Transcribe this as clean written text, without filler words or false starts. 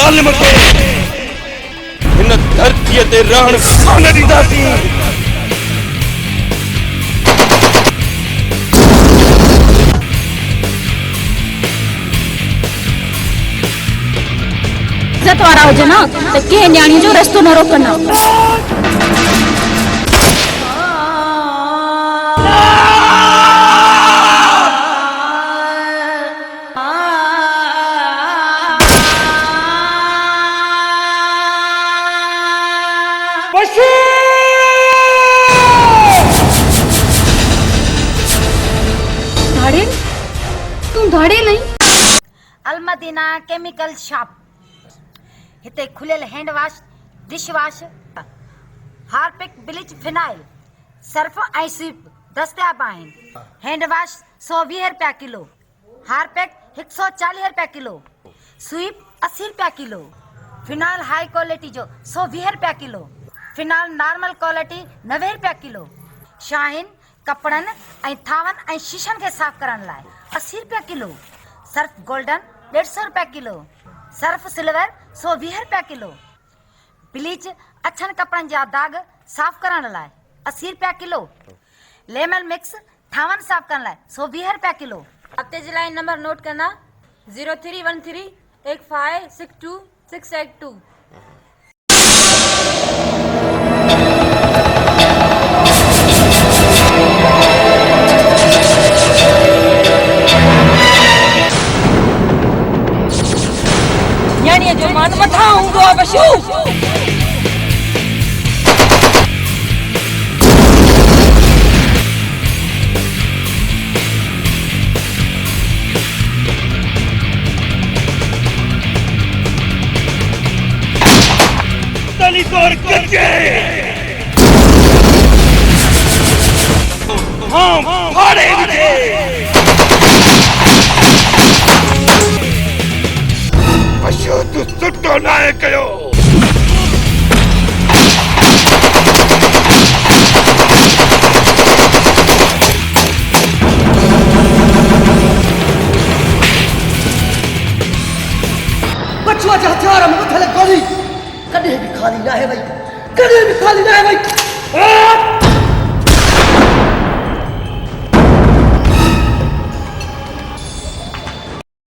ज़ालिम खे हिन धरतीअ ते रहण कोन ॾींदासीं। इज्जत वारा हुजे न त कंहिं न्याणी जो रस्तो न रोकंदा। धाड़े तू धाड़े नहीं। अलमदीना केमिकल शॉप हिते खुलियल hand wash, dish wash, Harpic, bleach, phenyl, Surf ऐं स्वीप दस्तियाब आहिनि। हैंड वॉश 120 रुपया किलो, हार्पिक 140 रुपया किलो, स्वीप 80 रुपया किलो, फिनाइल हाई क्वालिटी जो 120 रुपया किलो, फिनाइल नॉर्मल क्वालिटी 90 रुपया किलो, शाहीन कपड़नि ऐं थावनि ऐं शीशनि खे साफ़ करण लाइ 80 रुपया किलो, सर्फ गोल्डन 150 रुपया किलो, सर्फ सिल्वर 120 रुपया किलो, ब्लीच अछनि कपड़नि जा दाग साफ़ करण लाइ 80 रुपया किलो, लेमन मिक्स थावनि साफ़ करण लाइ 120 रुपया किलो। हफ्ते जे लाइ नंबर नोट करना 0313 8562 682। यानी जो मान मथा हूंदो आहे बशू। तली तोड़ कच्चे हाँ फाड़े विझे बशू तू सुठो नाहे कयो। बचुआ जा हथियार मूं थले गोली कॾहिं बि खाली न आहे वई, कॾहिं बि खाली न आहे वई।